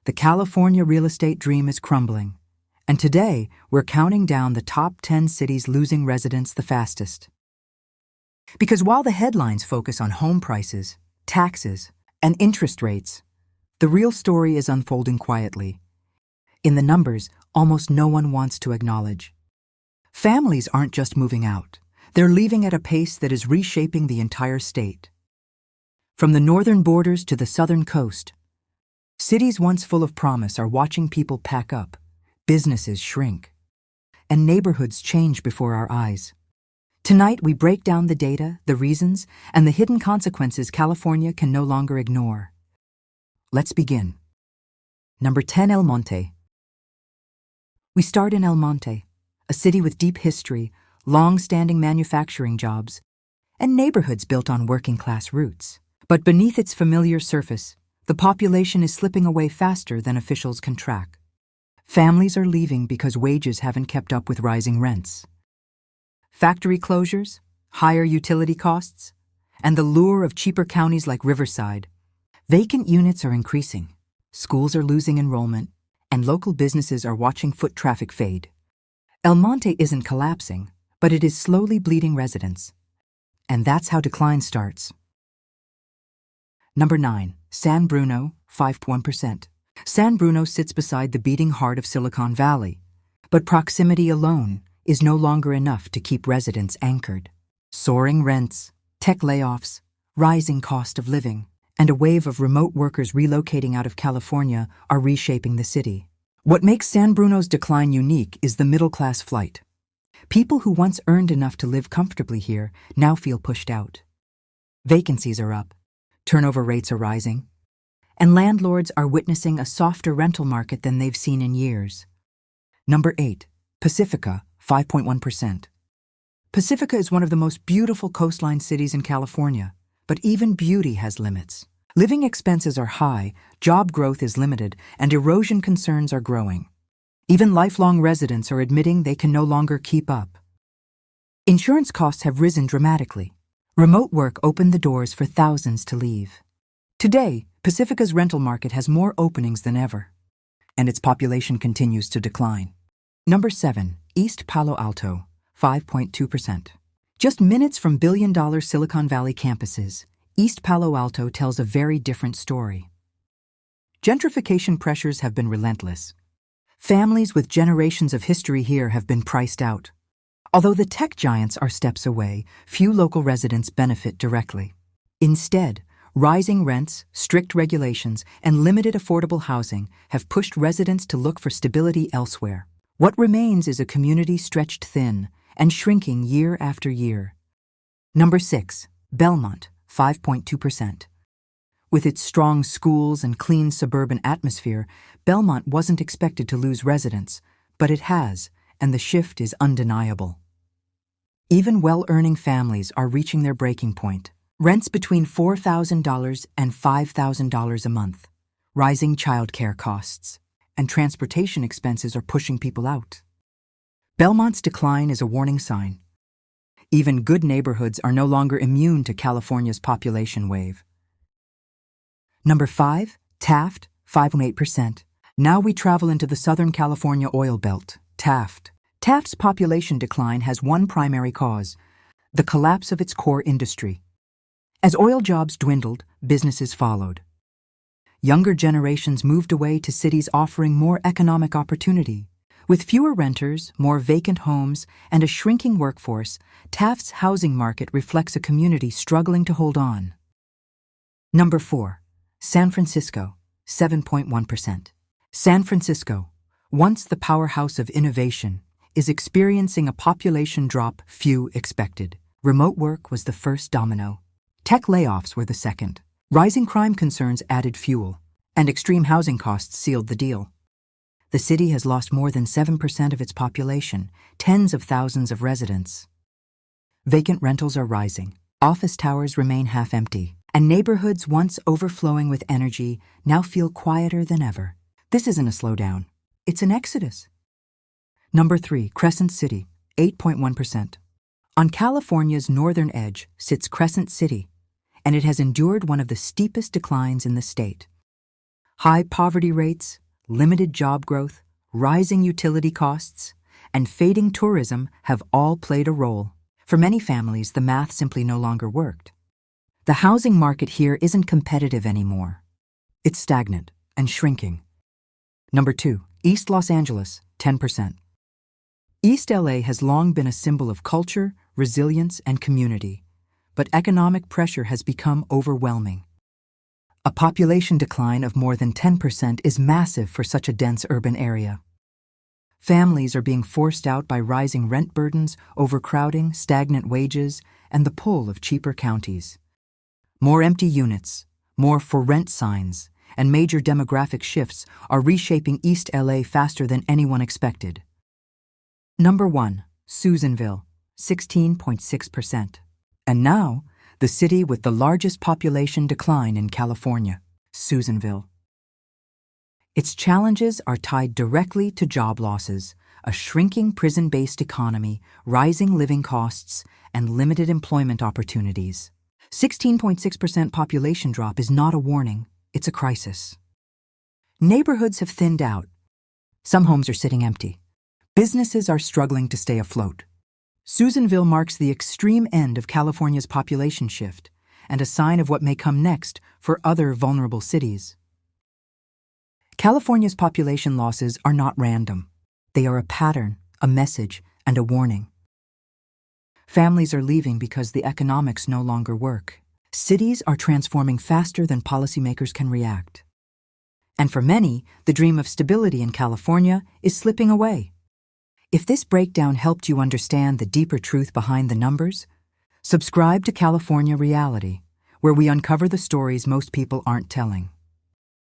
The California real estate dream is crumbling, and today we're counting down the top 10 cities losing residents the fastest. Because while the headlines focus on home prices, taxes, and interest rates, the real story is unfolding quietly. In the numbers, almost no one wants to acknowledge. Families aren't just moving out. They're leaving at a pace that is reshaping the entire state. From the northern borders to the southern coast, cities once full of promise are watching people pack up, businesses shrink, and neighborhoods change before our eyes. Tonight, we break down the data, the reasons, and the hidden consequences California can no longer ignore. Let's begin. Number 10, El Monte. We start in El Monte, a city with deep history, long-standing manufacturing jobs, and neighborhoods built on working-class roots. But beneath its familiar surface, the population is slipping away faster than officials can track. Families are leaving because wages haven't kept up with rising rents. Factory closures, higher utility costs, and the lure of cheaper counties like Riverside. Vacant units are increasing, schools are losing enrollment, and local businesses are watching foot traffic fade. El Monte isn't collapsing, but it is slowly bleeding residents. And that's how decline starts. Number 9, San Bruno, 5.1%. San Bruno sits beside the beating heart of Silicon Valley, but proximity alone is no longer enough to keep residents anchored. Soaring rents, tech layoffs, rising cost of living, and a wave of remote workers relocating out of California are reshaping the city. What makes San Bruno's decline unique is the middle-class flight. People who once earned enough to live comfortably here now feel pushed out. Vacancies are up, turnover rates are rising, and landlords are witnessing a softer rental market than they've seen in years. Number 8, Pacifica, 5.1%. Pacifica is one of the most beautiful coastline cities in California, but even beauty has limits. Living expenses are high, job growth is limited, and erosion concerns are growing. Even lifelong residents are admitting they can no longer keep up. Insurance costs have risen dramatically. Remote work opened the doors for thousands to leave. Today, Pacifica's rental market has more openings than ever, and its population continues to decline. Number 7, East Palo Alto, 5.2%. Just minutes from billion-dollar Silicon Valley campuses, East Palo Alto tells a very different story. Gentrification pressures have been relentless. Families with generations of history here have been priced out. Although the tech giants are steps away, few local residents benefit directly. Instead, rising rents, strict regulations, and limited affordable housing have pushed residents to look for stability elsewhere. What remains is a community stretched thin and shrinking year after year. Number 6, Belmont, 5.2%. With its strong schools and clean suburban atmosphere, Belmont wasn't expected to lose residents, but it has, and the shift is undeniable. Even well-earning families are reaching their breaking point. Rents between $4,000 and $5,000 a month, rising childcare costs, and transportation expenses are pushing people out. Belmont's decline is a warning sign. Even good neighborhoods are no longer immune to California's population wave. Number 5, Taft, 5.8%. Now we travel into the Southern California oil belt, Taft. Taft's population decline has one primary cause: the collapse of its core industry. As oil jobs dwindled, businesses followed. Younger generations moved away to cities offering more economic opportunity. With fewer renters, more vacant homes, and a shrinking workforce, Taft's housing market reflects a community struggling to hold on. Number 4, San Francisco, 7.1%. San Francisco, once the powerhouse of innovation, is experiencing a population drop few expected. Remote work was the first domino. Tech layoffs were the second. Rising crime concerns added fuel, and extreme housing costs sealed the deal. The city has lost more than 7% of its population, tens of thousands of residents. Vacant rentals are rising, office towers remain half empty, and neighborhoods once overflowing with energy now feel quieter than ever. This isn't a slowdown, it's an exodus. Number 3, Crescent City, 8.1%. On California's northern edge sits Crescent City, and it has endured one of the steepest declines in the state. High poverty rates, limited job growth, rising utility costs, and fading tourism have all played a role. For many families, the math simply no longer worked. The housing market here isn't competitive anymore. It's stagnant and shrinking. Number 2, East Los Angeles, 10%. East LA has long been a symbol of culture, resilience, and community, but economic pressure has become overwhelming. A population decline of more than 10% is massive for such a dense urban area. Families are being forced out by rising rent burdens, overcrowding, stagnant wages, and the pull of cheaper counties. More empty units, more for rent signs, and major demographic shifts are reshaping East LA faster than anyone expected. Number 1, Susanville, 16.6%. And now, the city with the largest population decline in California, Susanville. Its challenges are tied directly to job losses, a shrinking prison-based economy, rising living costs, and limited employment opportunities. 16.6% population drop is not a warning, it's a crisis. Neighborhoods have thinned out. Some homes are sitting empty. Businesses are struggling to stay afloat. Susanville marks the extreme end of California's population shift and a sign of what may come next for other vulnerable cities. California's population losses are not random. They are a pattern, a message, and a warning. Families are leaving because the economics no longer work. Cities are transforming faster than policymakers can react. And for many, the dream of stability in California is slipping away. If this breakdown helped you understand the deeper truth behind the numbers, subscribe to California Reality, where we uncover the stories most people aren't telling.